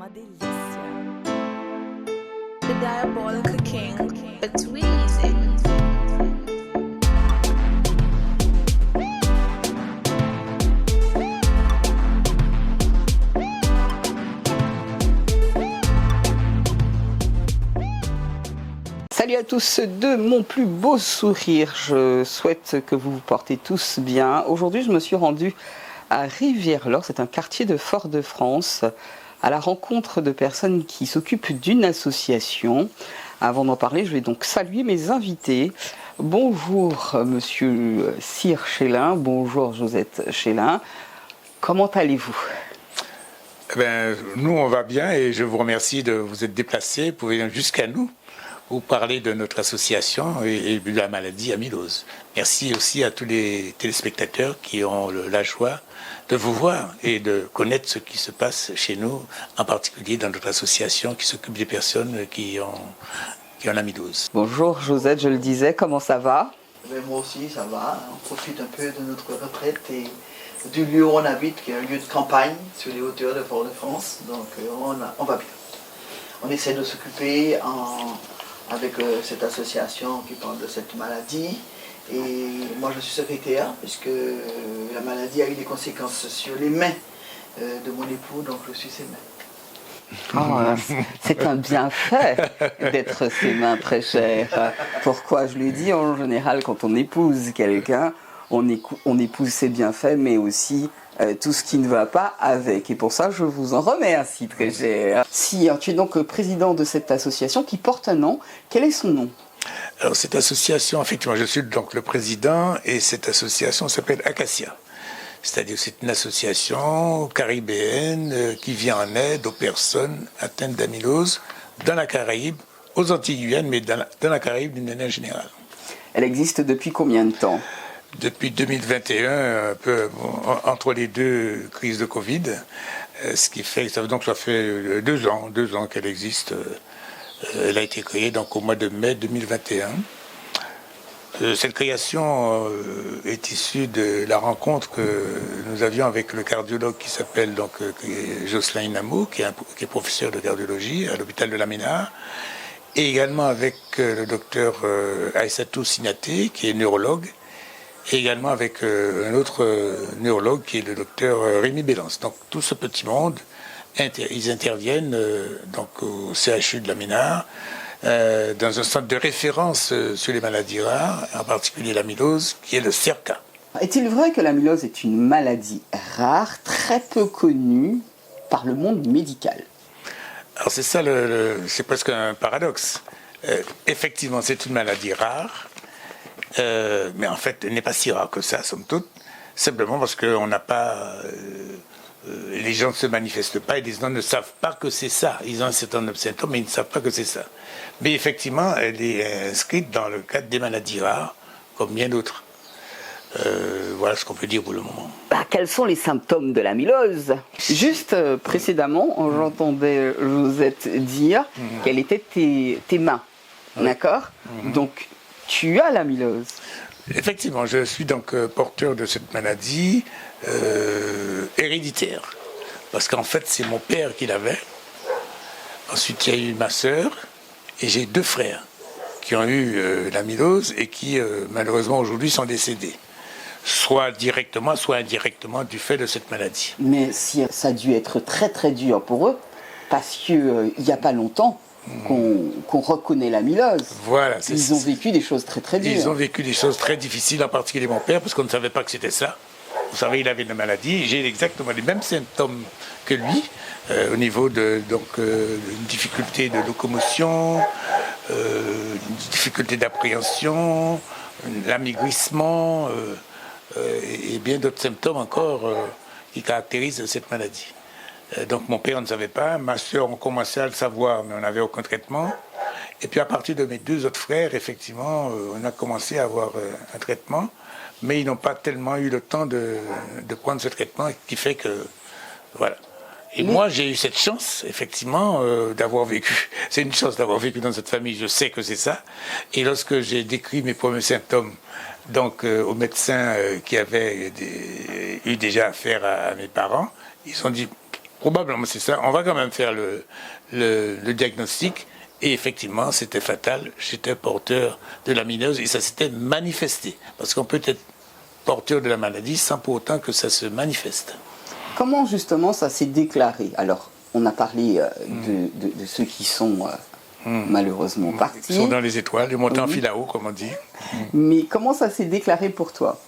uma delícia. The Diabolical King, it's Weezy. Salut à tous de mon plus beau sourire, je souhaite que vous vous portez tous bien. Aujourd'hui je me suis rendue à Rivière-Laure, c'est un quartier de Fort-de-France, à la rencontre de personnes qui s'occupent d'une association. Avant d'en parler, je vais donc saluer mes invités. Bonjour monsieur Cyr Chélin, bonjour Josette Chélin, comment allez-vous ? Nous on va bien et je vous remercie de vous être déplacés pour venir jusqu'à nous. Vous parler de notre association et de la maladie amylose. Merci aussi à tous les téléspectateurs qui ont la joie de vous voir et de connaître ce qui se passe chez nous, en particulier dans notre association qui s'occupe des personnes qui ont l'amylose. Bonjour Josette, je le disais, comment ça va ? Moi aussi, ça va. On profite un peu de notre retraite et du lieu où on habite, qui est un lieu de campagne sur les hauteurs de Fort-de-France. Donc on va bien. On essaie de s'occuper avec cette association qui parle de cette maladie. Et moi je suis secrétaire, puisque la maladie a eu des conséquences sur les mains de mon époux, donc je suis ses mains. Oh, c'est un bienfait d'être ses mains très chères. Pourquoi je l'ai dit, en général, quand on épouse quelqu'un, on épouse ses bienfaits, mais aussi tout ce qui ne va pas avec. Et pour ça, je vous en remercie, très cher. Si tu es donc président de cette association qui porte un nom, quel est son nom ? Alors cette association, effectivement, je suis donc le président et cette association s'appelle Acacia. C'est-à-dire c'est une association caribéenne qui vient en aide aux personnes atteintes d'amylose dans la Caraïbe, aux Antilles-Guyane, mais dans la Caraïbe d'une manière générale. Elle existe depuis combien de temps ? Depuis 2021, un peu entre les deux crises de Covid, ce qui fait que ça fait 2 ans qu'elle existe. Elle a été créée donc au mois de mai 2021. Cette création est issue de la rencontre que nous avions avec le cardiologue qui s'appelle donc Jocelyn Inamo, qui est professeur de cardiologie à l'hôpital de la Ménard, et également avec le docteur Aïssatou Sinaté, qui est neurologue, et également avec un autre neurologue qui est le docteur Rémi Bélance. Donc tout ce petit monde, ils interviennent donc au CHU de la Ménard, dans un centre de référence sur les maladies rares, en particulier l'amylose, qui est le CERCA. Est-il vrai que l'amylose est une maladie rare, très peu connue par le monde médical ? Alors c'est ça, c'est presque un paradoxe. Effectivement, c'est une maladie rare, mais en fait, elle n'est pas si rare que ça, somme toute, simplement parce qu'on n'a pas... les gens ne se manifestent pas et les gens ne savent pas que c'est ça. Ils ont un certain nombre de symptômes, mais ils ne savent pas que c'est ça. Mais effectivement, elle est inscrite dans le cadre des maladies rares, comme bien d'autres. Voilà ce qu'on peut dire pour le moment. Quels sont les symptômes de l'amylose ? Juste précédemment, j'entendais Josette dire quelles étaient tes mains. D'accord ? Donc, tu as l'amylose. Effectivement, je suis donc porteur de cette maladie héréditaire. Parce qu'en fait, c'est mon père qui l'avait. Ensuite, il y a eu ma sœur et j'ai 2 frères qui ont eu l'amylose et qui, malheureusement, aujourd'hui sont décédés. Soit directement, soit indirectement du fait de cette maladie. Mais si, ça a dû être très très dur pour eux, parce qu'il n'y a pas longtemps qu'on reconnaît l'amylose. Voilà, ils ont vécu des choses très très dures. Ils ont vécu des choses très difficiles, en particulier mon père, parce qu'on ne savait pas que c'était ça. Vous savez, il avait une maladie, j'ai exactement les mêmes symptômes que lui, au niveau d'une difficulté de locomotion, une difficulté d'appréhension, l'amaigrissement, et bien d'autres symptômes encore qui caractérisent cette maladie. Donc mon père ne savait pas, ma soeur on commençait à le savoir, mais on n'avait aucun traitement. Et puis à partir de mes 2 autres frères, effectivement, on a commencé à avoir un traitement, mais ils n'ont pas tellement eu le temps de prendre ce traitement, qui fait que, voilà. Et moi, j'ai eu cette chance, effectivement, d'avoir vécu. C'est une chance d'avoir vécu dans cette famille, je sais que c'est ça. Et lorsque j'ai décrit mes premiers symptômes, donc aux médecins qui avaient eu déjà affaire à mes parents, ils ont dit probablement c'est ça. On va quand même faire le diagnostic. Et effectivement, c'était fatal. J'étais porteur de l'aminose et ça s'était manifesté. Parce qu'on peut être porteur de la maladie sans pour autant que ça se manifeste. Comment justement ça s'est déclaré? Alors, on a parlé de ceux qui sont malheureusement partis. Ils sont dans les étoiles, ils montent en fil à haut, comme on dit. Mais comment ça s'est déclaré pour toi?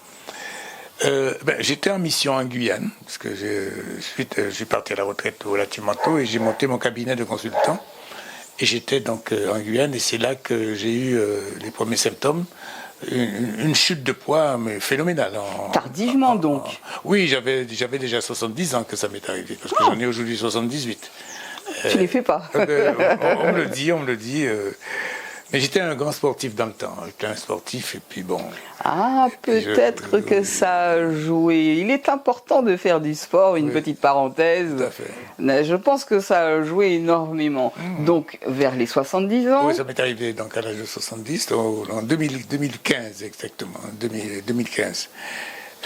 J'étais en mission en Guyane, parce que j'ai parti à la retraite relativement tôt et j'ai monté mon cabinet de consultant. Et j'étais donc en Guyane et c'est là que j'ai eu les premiers symptômes. Une chute de poids mais phénoménale. Tardivement donc. Oui, j'avais déjà 70 ans que ça m'est arrivé, parce que j'en ai aujourd'hui 78. Tu ne les fais pas. On me le dit. Mais j'étais un grand sportif dans le temps. J'étais un sportif et puis bon. Ah, peut-être que ça a joué. Il est important de faire du sport, une petite parenthèse. Tout à fait. Mais je pense que ça a joué énormément. Donc, vers les 70 ans. Oui, ça m'est arrivé donc à l'âge de 70, en 2015 exactement, 2015.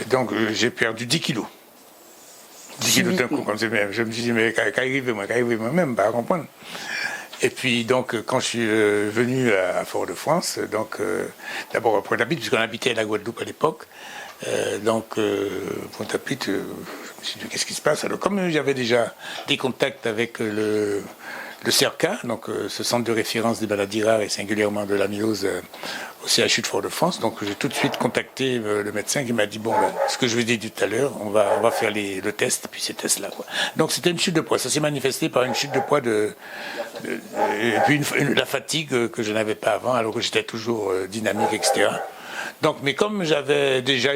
Et donc, j'ai perdu 10 kilos. 10 kilos d'un coup, comme c'est même. Je me suis dit, mais qu'arrive-moi même, pas à comprendre. Et puis donc quand je suis venu à Fort-de-France, donc d'abord à Pointe-à-Pitre, puisqu'on habitait à la Guadeloupe à l'époque, Pointe-à-Pitre, je me suis dit qu'est-ce qui se passe? Alors comme j'avais déjà des contacts avec le CERCA, donc ce centre de référence des maladies rares et singulièrement de l'amylose au CHU de Fort-de-France, donc j'ai tout de suite contacté le médecin qui m'a dit bon ce que je vous ai dit tout à l'heure, on va faire le test, puis ces tests là quoi. Donc c'était une chute de poids, ça s'est manifesté par une chute de poids et puis la fatigue que je n'avais pas avant alors que j'étais toujours dynamique, etc. Donc mais comme j'avais déjà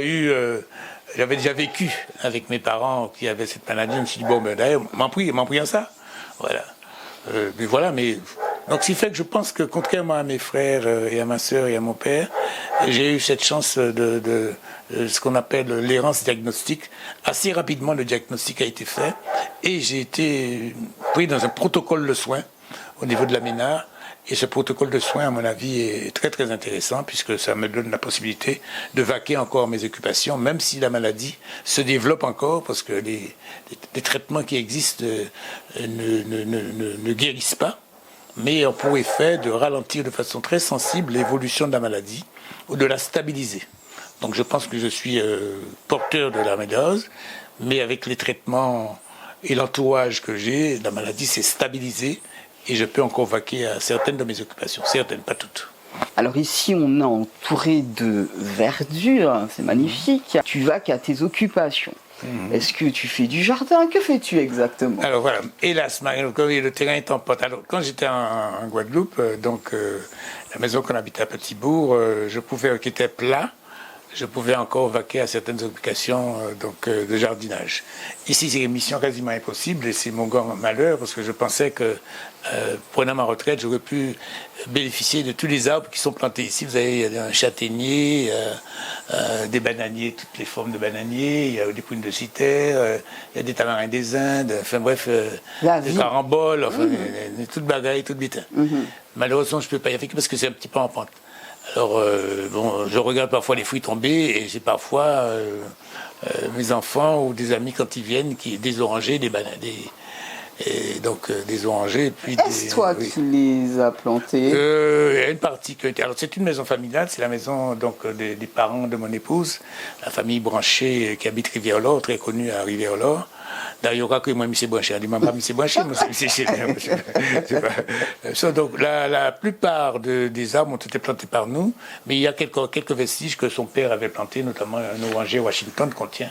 vécu avec mes parents qui avaient cette maladie, je me suis dit bon d'ailleurs m'en prie en ça, voilà. Donc ce qui fait que je pense que contrairement à mes frères et à ma sœur et à mon père, j'ai eu cette chance de ce qu'on appelle l'errance diagnostique. Assez rapidement le diagnostic a été fait et j'ai été pris dans un protocole de soins au niveau de la MENAR. Et ce protocole de soins, à mon avis, est très très intéressant puisque ça me donne la possibilité de vaquer encore mes occupations, même si la maladie se développe encore, parce que les traitements qui existent ne guérissent pas, mais ont pour effet de ralentir de façon très sensible l'évolution de la maladie ou de la stabiliser. Donc je pense que je suis porteur de l'amylose, mais avec les traitements et l'entourage que j'ai, la maladie s'est stabilisée. Et je peux encore vaquer à certaines de mes occupations, certaines, pas toutes. Alors ici, on est entouré de verdure, c'est magnifique. Tu vaques à tes occupations. Est-ce que tu fais du jardin? Que fais-tu exactement? Alors voilà, hélas, le terrain est en pente. Alors quand j'étais en Guadeloupe, la maison qu'on habitait à Petit-Bourg, qui était plat, je pouvais encore vaquer à certaines occupations de jardinage. Ici, c'est une mission quasiment impossible et c'est mon grand malheur parce que je pensais que, prenant ma retraite, j'aurais pu bénéficier de tous les arbres qui sont plantés ici. Vous avez un châtaignier, des bananiers, toutes les formes de bananiers, il y a des prunes de Cythère, il y a des tamarins des Indes, enfin bref, des caramboles, enfin, toute bagaille, toute bitin. Malheureusement, je ne peux pas y faire parce que c'est un petit peu en pente. Alors, je regarde parfois les fruits tomber et j'ai parfois mes enfants ou des amis quand ils viennent, des orangers, des bananes, des orangers. Est-ce toi qui les as plantés? Il y a une partie qui a été. Alors, c'est une maison familiale, c'est la maison des parents de mon épouse, la famille Branché qui habite Rivière-Laure, très connue à Rivière-Laure. D'ailleurs, que moi, M. Branché, il m'a pas M. Branché, moi, c'est chez donc, la plupart des arbres ont été plantés par nous, mais il y a quelques vestiges que son père avait plantés, notamment un oranger Washington qu'on tient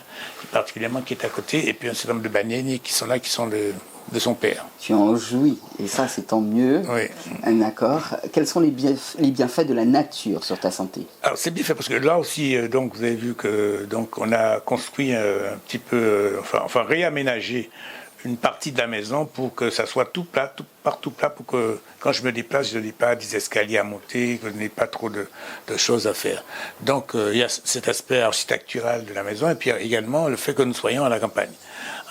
particulièrement, qui est à côté, et puis un certain nombre de bananiers qui sont là, qui sont de son père. Tu en jouis, et ça c'est tant mieux. Oui. D'accord. Quels sont les bienfaits de la nature sur ta santé? Alors c'est bien fait parce que là aussi, donc vous avez vu que on a construit un petit peu, enfin réaménagé une partie de la maison pour que ça soit tout plat, partout plat, pour que quand je me déplace, je n'ai pas des escaliers à monter, que je n'ai pas trop de choses à faire. Donc il y a cet aspect architectural de la maison et puis également le fait que nous soyons à la campagne.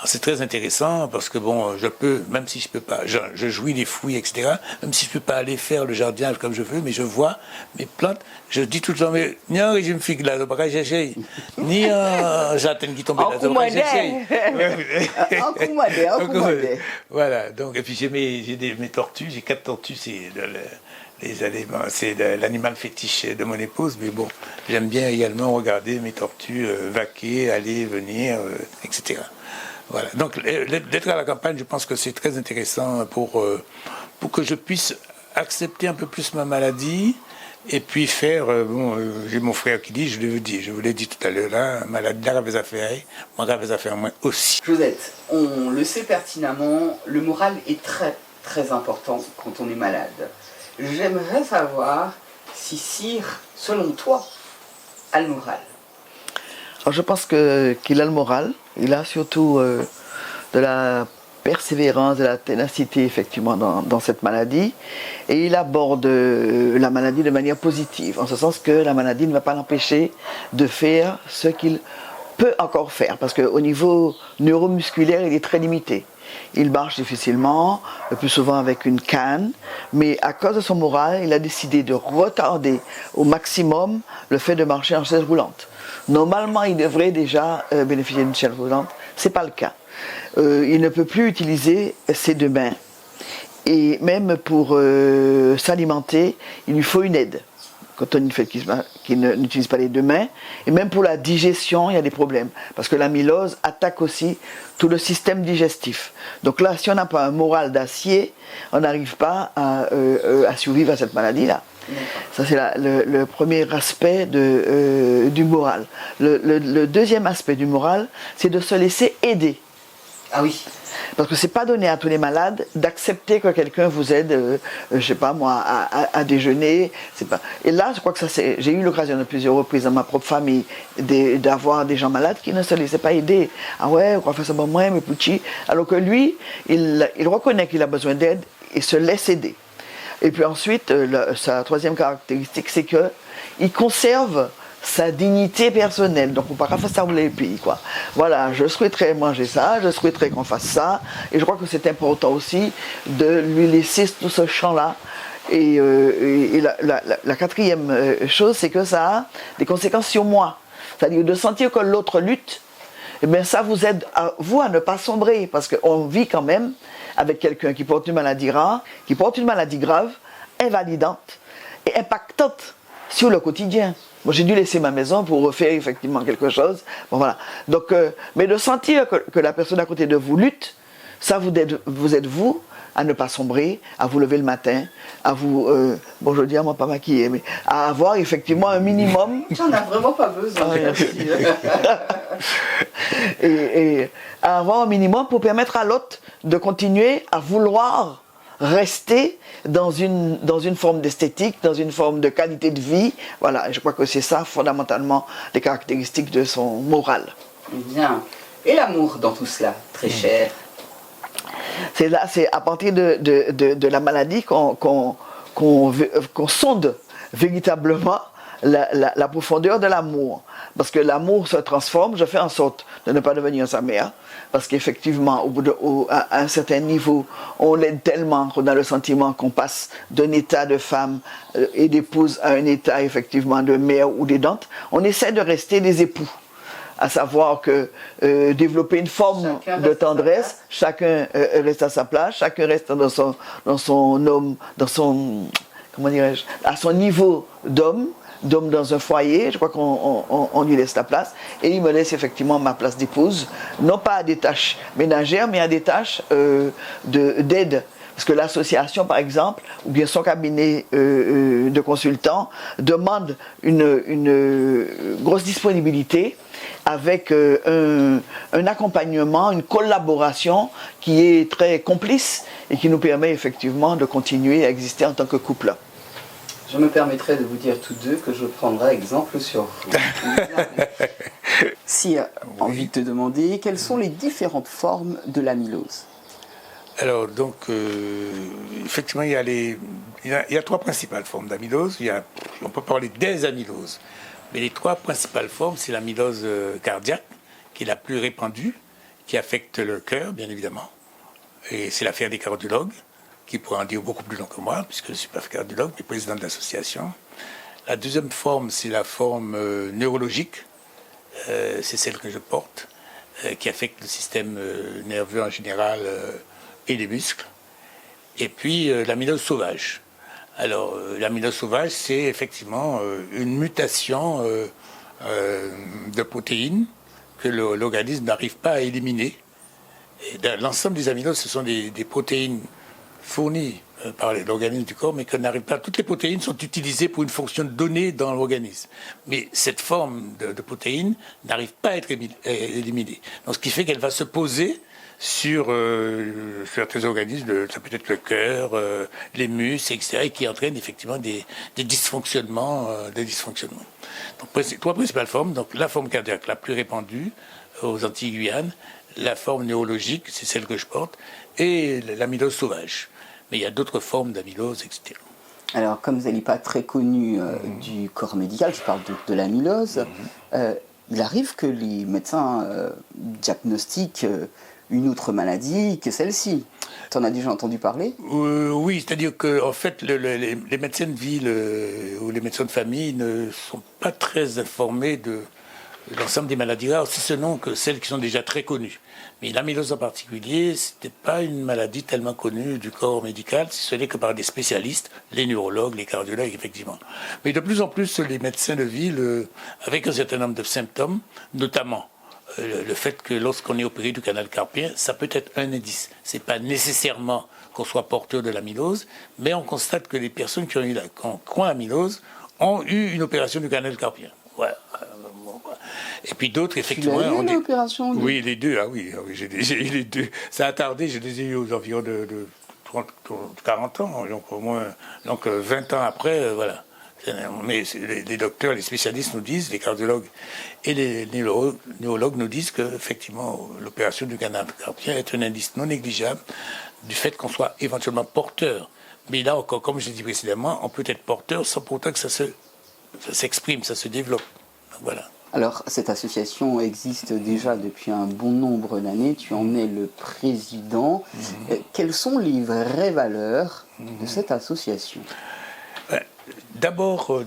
C'est très intéressant parce que bon, je peux, même si je peux pas, je jouis des fruits, etc. Même si je peux pas aller faire le jardinage comme je veux, mais je vois mes plantes. Je dis tout le temps, mais ni un régime figue là, le bagage j'essaye, ni un jardin qui tombe là, le bagage j'essaye. Voilà. Donc et puis j'ai mes tortues, j'ai 4 tortues, c'est l'animal fétiche de mon épouse, mais bon, j'aime bien également regarder mes tortues vaquer, aller, venir, etc. Voilà. Donc, d'être à la campagne, je pense que c'est très intéressant pour que je puisse accepter un peu plus ma maladie et puis faire. J'ai mon frère qui dit, je vous l'ai dit tout à l'heure, là, maladie, la rêve à faire, moi, rêve à faire moi aussi. Josette, on le sait pertinemment, le moral est très, très important quand on est malade. J'aimerais savoir si Cyr, selon toi, a le moral. Alors, je pense qu'il a le moral. Il a surtout de la persévérance, de la ténacité effectivement dans cette maladie. Et il aborde la maladie de manière positive, en ce sens que la maladie ne va pas l'empêcher de faire ce qu'il peut encore faire. Parce qu'au niveau neuromusculaire, il est très limité. Il marche difficilement, le plus souvent avec une canne, mais à cause de son moral, il a décidé de retarder au maximum le fait de marcher en chaise roulante. Normalement, il devrait déjà bénéficier d'une chaise roulante, ce n'est pas le cas. Il ne peut plus utiliser ses 2 mains. Et même pour s'alimenter, il lui faut une aide. Quand on fait qu'il n'utilise pas les 2 mains, et même pour la digestion, il y a des problèmes. Parce que l'amylose attaque aussi tout le système digestif. Donc là, si on n'a pas un moral d'acier, on n'arrive pas à survivre à cette maladie-là. Ça, c'est le premier aspect du moral. Le deuxième aspect du moral, c'est de se laisser aider. Ah oui. Parce que c'est pas donné à tous les malades d'accepter que quelqu'un vous aide, je sais pas moi, à déjeuner. C'est pas. Et là, je crois que j'ai eu l'occasion de plusieurs reprises dans ma propre famille d'avoir des gens malades qui ne se laissaient pas aider. Ah ouais, on va faire ça pour moi, mais petit. Alors que lui, il reconnaît qu'il a besoin d'aide et se laisse aider. Et puis ensuite, sa troisième caractéristique, c'est que il conserve sa dignité personnelle. Donc on ne peut pas faire ça les pays, quoi. Voilà, je souhaiterais manger ça, je souhaiterais qu'on fasse ça, et je crois que c'est important aussi de lui laisser tout ce champ-là. Et la quatrième chose, c'est que ça a des conséquences sur moi. C'est-à-dire de sentir que l'autre lutte, et bien ça vous aide à ne pas sombrer, parce qu'on vit quand même avec quelqu'un qui porte une maladie rare, qui porte une maladie grave, invalidante et impactante sur le quotidien. Moi, j'ai dû laisser ma maison pour refaire effectivement quelque chose. Bon, voilà. Donc, mais de sentir que la personne à côté de vous lutte, ça vous aide vous à ne pas sombrer, à vous lever le matin, à vous, bon je dis à moi pas maquiller, mais à avoir effectivement un minimum. J'en ai vraiment pas besoin. et à avoir un minimum pour permettre à l'autre de continuer à vouloir rester dans une forme d'esthétique, dans une forme de qualité de vie. Voilà, je crois que c'est ça fondamentalement les caractéristiques de son moral. Bien. Et l'amour dans tout cela, très cher. C'est à partir de la maladie qu'on sonde véritablement la profondeur de l'amour. Parce que l'amour se transforme, je fais en sorte de ne pas devenir sa mère, parce qu'effectivement, à un certain niveau, on l'aide tellement qu'on a le sentiment qu'on passe d'un état de femme et d'épouse à un état effectivement de mère ou d'aidante. On essaie de rester des époux, à savoir que développer une forme de tendresse, chacun reste à sa place, chacun reste dans son homme, comment dirais-je, à son niveau d'homme dans un foyer. Je crois qu'on lui laisse la place, et il me laisse effectivement ma place d'épouse, non pas à des tâches ménagères, mais à des tâches d'aide. Parce que l'association, par exemple, ou bien son cabinet de consultants, demande une grosse disponibilité avec un accompagnement, une collaboration qui est très complice et qui nous permet effectivement de continuer à exister en tant que couple. Je me permettrai de vous dire tous deux que je prendrai exemple sur vous. Si, envie de te demander, quelles sont les différentes formes de l'amylose? Alors, donc, effectivement, il y a 3 principales formes d'amylose. On peut parler des amyloses. Mais les 3 principales formes, c'est l'amylose cardiaque, qui est la plus répandue, qui affectent le cœur, bien évidemment. Et c'est l'affaire des cardiologues, qui pourraient en dire beaucoup plus long que moi, puisque je ne suis pas cardiologue, mais président de l'association. La deuxième forme, c'est la forme neurologique. C'est celle que je porte, qui affecte le système nerveux en général et les muscles. Et puis l'amylose sauvage. Alors, l'amylose sauvage, c'est effectivement une mutation de protéines que l'organisme n'arrive pas à éliminer. L'ensemble des amyloses, ce sont des protéines fournies par l'organisme du corps, mais que n'arrive pas. Toutes les protéines sont utilisées pour une fonction donnée dans l'organisme. Mais cette forme de protéine n'arrive pas à être éliminée. Donc, ce qui fait qu'elle va se poser sur certains organismes, ça peut être le cœur, les muscles, etc., et qui entraîne effectivement des dysfonctionnements. Donc, trois principales formes. Donc, la forme cardiaque la plus répandue aux Antilles-Guyane, la forme neurologique, c'est celle que je porte, et l'amylose sauvage. Mais il y a d'autres formes d'amylose, etc. Alors, comme vous n'êtes pas très connu du corps médical, je parle de l'amylose, il arrive que les médecins diagnostiquent une autre maladie que celle-ci. Tu en as déjà entendu parler ? Oui, c'est-à-dire qu'en fait, les médecins de ville ou les médecins de famille ne sont pas très informés de l'ensemble des maladies rares, si ce n'est que celles qui sont déjà très connues. Mais l'amylose en particulier, ce n'était pas une maladie tellement connue du corps médical, si ce n'est que par des spécialistes, les neurologues, les cardiologues, effectivement. Mais de plus en plus, les médecins de ville, avec un certain nombre de symptômes, notamment le fait que lorsqu'on est opéré du canal carpien, ça peut être un indice. Ce n'est pas nécessairement qu'on soit porteur de l'amylose, mais on constate que les personnes qui ont amylose ont eu une opération du canal carpien. Voilà. Et puis d'autres, effectivement... Tu as eu l'opération ? Oui, les deux. Ah oui, j'ai eu les deux. Ça a tardé, je les ai eu aux environs de 30, 40 ans, donc au moins 20 ans après, voilà. Mais les docteurs, les spécialistes nous disent, les cardiologues et les neurologues nous disent qu'effectivement, l'opération du canal carpien est un indice non négligeable du fait qu'on soit éventuellement porteur. Mais là encore, comme je l'ai dit précédemment, on peut être porteur sans pourtant que ça s'exprime, ça se développe. Donc, voilà. Alors, cette association existe déjà depuis un bon nombre d'années. Tu en es le président. Quelles sont les vraies valeurs de cette association ? D'abord,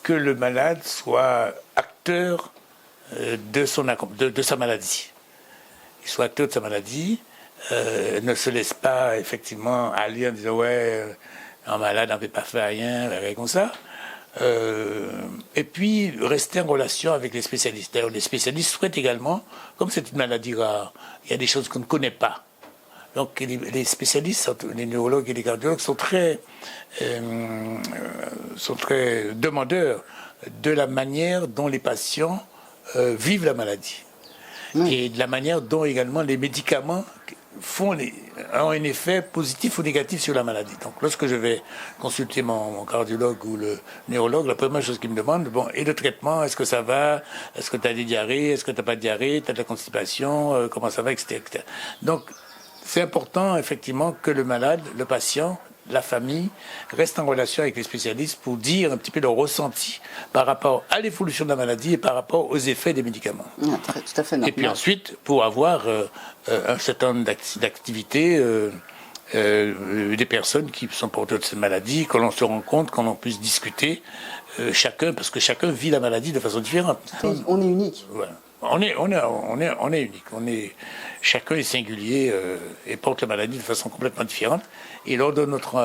que le malade soit acteur de sa maladie. Il soit acteur de sa maladie, ne se laisse pas effectivement aller en disant « ouais, un malade n'en peut pas faire rien », comme ça. Et puis rester en relation avec les spécialistes. D'ailleurs, les spécialistes souhaitent également, comme c'est une maladie rare, il y a des choses qu'on ne connaît pas. Donc les spécialistes, les neurologues et les cardiologues sont très demandeurs de la manière dont les patients vivent la maladie. Et de la manière dont également les médicaments ont un effet positif ou négatif sur la maladie. Donc lorsque je vais consulter mon cardiologue ou le neurologue, la première chose qu'il me demande, et le traitement, est-ce que ça va ? Est-ce que tu as des diarrhées ? Est-ce que tu n'as pas de diarrhée ? Tu as de la constipation ? Comment ça va, etc. Donc c'est important effectivement que le malade, le patient, la famille restent en relation avec les spécialistes pour dire un petit peu leur ressenti par rapport à l'évolution de la maladie et par rapport aux effets des médicaments. Tout à fait normal. Et puis ensuite, pour avoir un certain nombre d'activités, des personnes qui sont porteurs de cette maladie, que l'on se rend compte, qu'on puisse discuter chacun, parce que chacun vit la maladie de façon différente. On est unique. Voilà. On est unique. Chacun est singulier et porte la maladie de façon complètement différente. Et lors de notre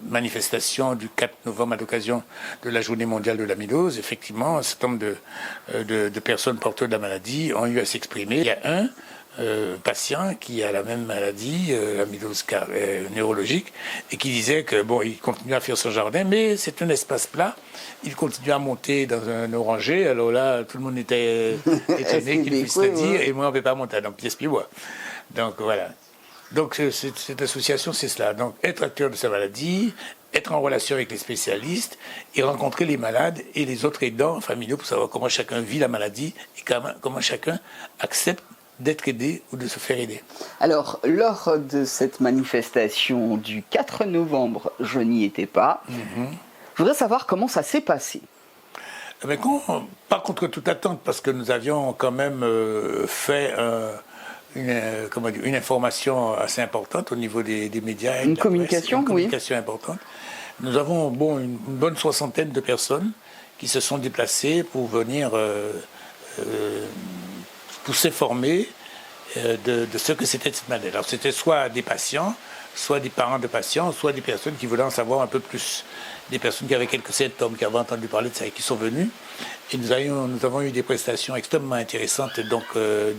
manifestation du 4 novembre à l'occasion de la journée mondiale de l'amylose, effectivement, un certain nombre de personnes porteuses de la maladie ont eu à s'exprimer. Il y a un patient qui a la même maladie, l'amylose neurologique, et qui disait que il continue à faire son jardin, mais c'est un espace plat. Il continue à monter dans un oranger. Alors là, tout le monde était étonné qu'il puisse le dire, et moi, on ne peut pas monter dans pièce-pied-bois. Donc voilà. Donc cette association, c'est cela. Donc être acteur de sa maladie, être en relation avec les spécialistes et rencontrer les malades et les autres aidants familiaux pour savoir comment chacun vit la maladie et comment chacun accepte d'être aidé ou de se faire aider. Alors, lors de cette manifestation du 4 novembre, je n'y étais pas. Je voudrais savoir comment ça s'est passé. Mais pas contre toute attente, parce que nous avions quand même fait une information assez importante au niveau des médias. Une communication, une communication importante. Nous avons une bonne soixantaine de personnes qui se sont déplacées pour venir pour s'informer de ce que c'était cette maladie. Alors c'était soit des patients, soit des parents de patients, soit des personnes qui voulaient en savoir un peu plus. Des personnes qui avaient quelques symptômes, qui avaient entendu parler de ça et qui sont venues. Et nous avons eu des prestations extrêmement intéressantes donc,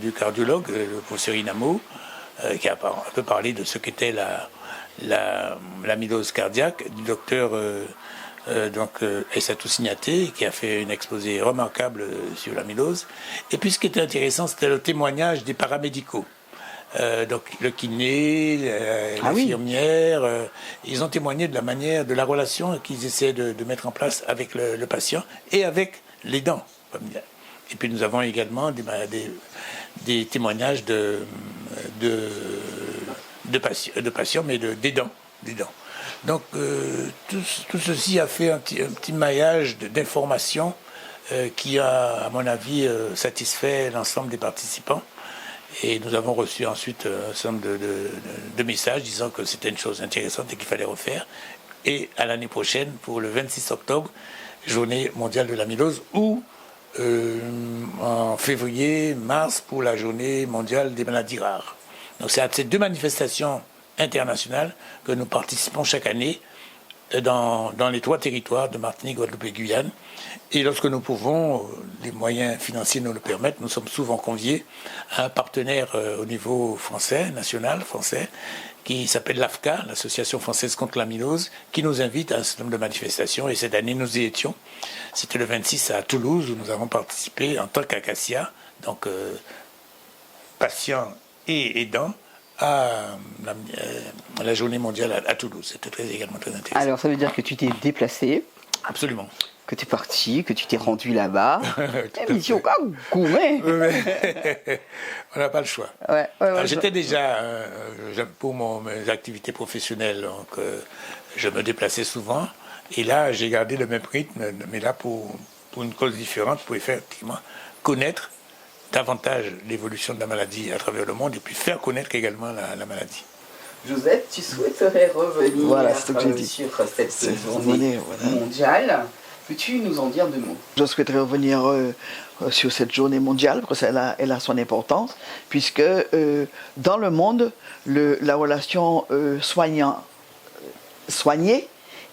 du cardiologue, le professeur Inamo, qui a un peu parlé de ce qu'était l'amylose cardiaque, du docteur Aïssatou Signaté, qui a fait un exposé remarquable sur l'amylose. Et puis ce qui était intéressant, c'était le témoignage des paramédicaux. Donc le kiné, l'infirmière, ils ont témoigné de la manière, de la relation qu'ils essaient de mettre en place avec le patient et avec les dents. Et puis nous avons également des témoignages de patients, mais des dents. Donc tout ceci a fait un petit maillage d'informations qui a, à mon avis, satisfait l'ensemble des participants. Et nous avons reçu ensuite un certain nombre de messages disant que c'était une chose intéressante et qu'il fallait refaire. Et à l'année prochaine, pour le 26 octobre, journée mondiale de l'amylose, ou en février, mars, pour la journée mondiale des maladies rares. Donc c'est à ces deux manifestations internationales que nous participons chaque année dans les 3 territoires de Martinique, Guadeloupe et Guyane. Et lorsque nous pouvons, les moyens financiers nous le permettent, nous sommes souvent conviés à un partenaire au niveau français, national français, qui s'appelle l'AFCA, l'Association française contre l'amylose, qui nous invite à un certain nombre de manifestations. Et cette année, nous y étions. C'était le 26 à Toulouse, où nous avons participé en tant qu'Acacia, donc patients et aidants, à la journée mondiale à Toulouse. C'était également très intéressant. Alors ça veut dire que tu t'es déplacé. Absolument. Que tu es parti, que tu t'es rendu là-bas. Mission gourmet. On n'a pas le choix. J'étais déjà, pour mes activités professionnelles, donc je me déplaçais souvent. Et là, j'ai gardé le même rythme, mais là pour une cause différente, pour effectivement connaître davantage l'évolution de la maladie à travers le monde et puis faire connaître également la maladie. Joseph, tu souhaiterais revenir sur cette journée mondiale. Peux-tu nous en dire 2 mots? Je souhaiterais revenir sur cette journée mondiale, parce qu'elle a son importance, puisque dans le monde, la relation soigné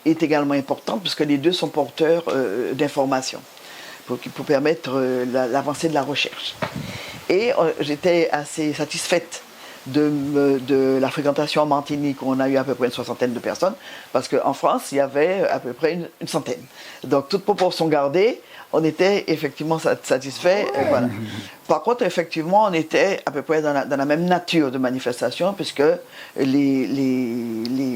est également importante, puisque les deux sont porteurs d'informations pour permettre l'avancée de la recherche. Et j'étais assez satisfaite de la fréquentation en Martinique, où on a eu à peu près une soixantaine de personnes, parce qu'en France, il y avait à peu près une centaine. Donc, toute proportion gardée, on était effectivement satisfait. Voilà. Par contre, effectivement, on était à peu près dans la même nature de manifestation, puisque les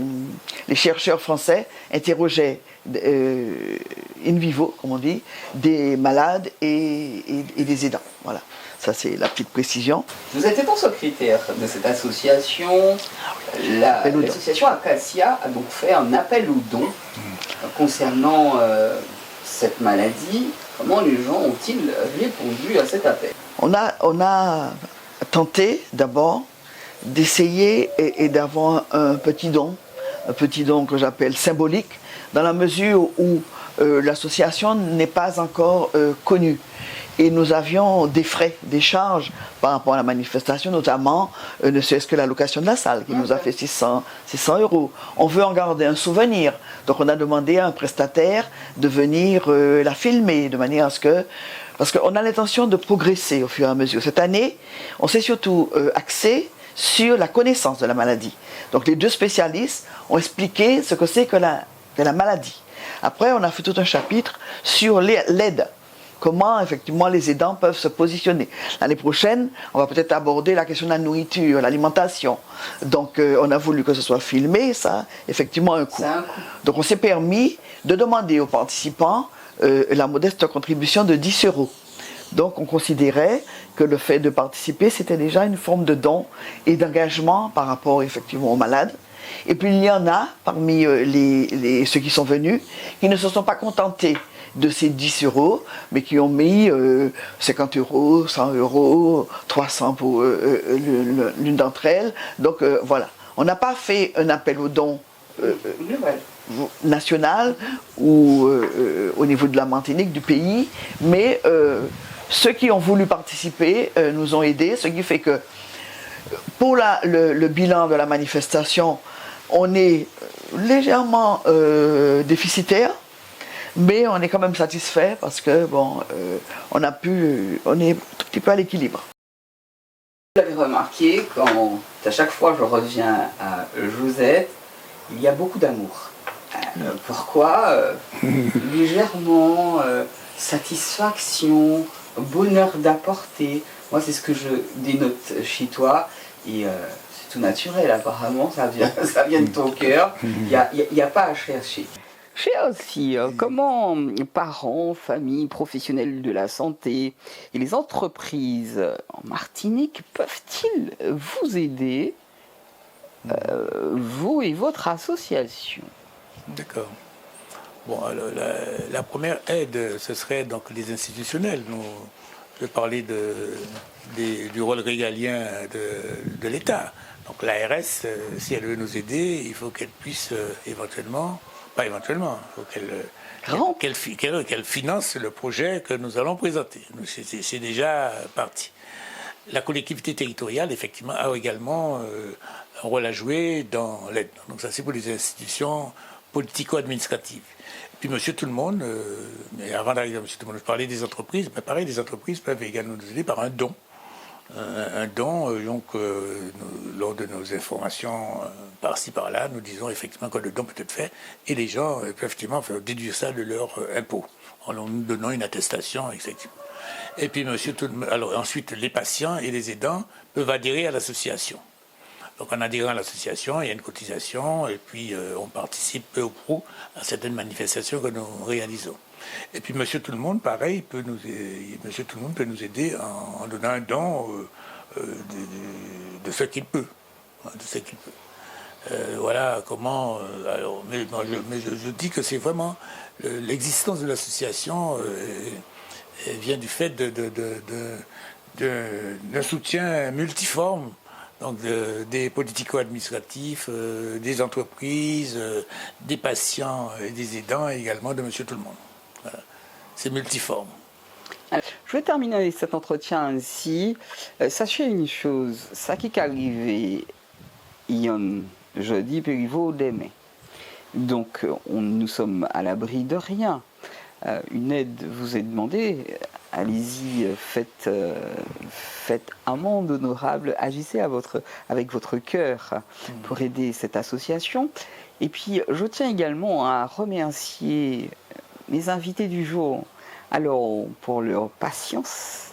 chercheurs français interrogeaient in vivo, comme on dit, des malades et des aidants. Voilà. Ça, c'est la petite précision. Vous êtes étant secrétaire de cette association. L'association Acacia a donc fait un appel aux dons concernant cette maladie. Comment les gens ont-ils répondu à cet appel? On a tenté d'abord d'essayer et d'avoir un petit don que j'appelle symbolique, dans la mesure où l'association n'est pas encore connue. Et nous avions des frais, des charges par rapport à la manifestation, notamment ne serait-ce que la location de la salle qui nous a fait 600 €. On veut en garder un souvenir. Donc on a demandé à un prestataire de venir la filmer de manière à ce que... Parce qu'on a l'intention de progresser au fur et à mesure. Cette année, on s'est surtout axé sur la connaissance de la maladie. Donc les 2 spécialistes ont expliqué ce que c'est que la maladie. Après, on a fait tout un chapitre sur l'aide. Comment, effectivement, les aidants peuvent se positionner. L'année prochaine, on va peut-être aborder la question de la nourriture, l'alimentation. Donc, on a voulu que ce soit filmé, ça a effectivement un coût. Donc, on s'est permis de demander aux participants la modeste contribution de 10 €. Donc, on considérait que le fait de participer, c'était déjà une forme de don et d'engagement par rapport, effectivement, aux malades. Et puis, il y en a, parmi ceux qui sont venus, qui ne se sont pas contentés de ces 10 euros, mais qui ont mis 50 euros, 100 euros, 300 pour l'une d'entre elles. Donc voilà, on n'a pas fait un appel aux dons national ou au niveau de la Martinique, du pays, mais ceux qui ont voulu participer nous ont aidés, ce qui fait que pour le bilan de la manifestation, on est légèrement déficitaire, mais on est quand même satisfait parce que bon, on est un tout petit peu à l'équilibre. Vous l'avez remarqué, quand à chaque fois je reviens à Josette, il y a beaucoup d'amour. Pourquoi légèrement, satisfaction, bonheur d'apporter. Moi, c'est ce que je dénote chez toi. Et c'est tout naturel, apparemment, ça vient de ton cœur. Il n'y a pas à chercher. Cher aussi, comment parents, familles, professionnels de la santé et les entreprises en Martinique peuvent-ils vous aider, vous et votre association? D'accord. Bon, alors, la première aide, ce serait donc les institutionnels. Je vais parler du rôle régalien de l'État. Donc l'ARS, si elle veut nous aider, il faut qu'elle puisse éventuellement, pas éventuellement, il faut qu'elle finance le projet que nous allons présenter. C'est déjà parti. La collectivité territoriale, effectivement, a également un rôle à jouer dans l'aide. Donc ça, c'est pour les institutions politico-administratives. Puis Monsieur Tout-le-Monde, mais avant d'arriver à Monsieur Tout-le-Monde, je parlais des entreprises, mais pareil, les entreprises peuvent également nous aider par un don. Un don, donc, lors de nos informations par-ci, par-là, nous disons effectivement que le don peut être fait, et les gens peuvent effectivement faire déduire ça de leur impôt, en nous donnant une attestation, effectivement. Et puis alors ensuite, les patients et les aidants peuvent adhérer à l'association. Donc en adhérant à l'association, il y a une cotisation, et puis on participe peu ou prou à certaines manifestations que nous réalisons. Et puis Monsieur Tout-le-Monde, pareil, Monsieur Tout-le-Monde peut nous aider en donnant un don de ce qu'il peut. De ce qu'il peut. Voilà comment... mais je dis que c'est vraiment... L'existence de l'association vient du fait d'un soutien multiforme, donc des politico-administratifs, des entreprises, des patients et des aidants, et également de Monsieur Tout-le-Monde. Voilà. C'est multiforme. Alors, je vais terminer cet entretien ainsi. Sachez une chose, ça qui est arrivé hier jeudi, puis il vaut demain. Donc nous sommes à l'abri de rien. Une aide vous est demandée, allez-y, faites amende honorable, agissez avec votre cœur pour aider cette association. Et puis je tiens également à remercier mes invités du jour. Alors pour leur patience,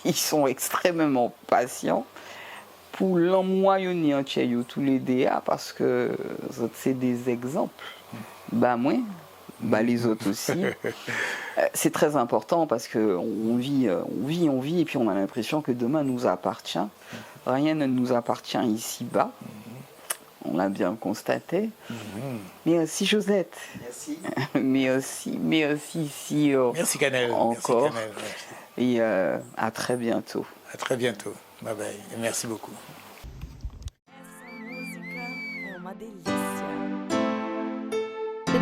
ils sont extrêmement patients. Pour l'emmoyonner en tchaïo tous les DA, parce que c'est des exemples. Bah moi, bah les autres aussi. C'est très important parce qu'on vit, et puis on a l'impression que demain nous appartient. Rien ne nous appartient ici-bas. On l'a bien constaté. Merci Josette. Merci. Merci Sio. Merci Canel. Encore. Merci Canel. Et à très bientôt. À très bientôt. Bye bye. Et merci beaucoup. Essa música é uma delícia. The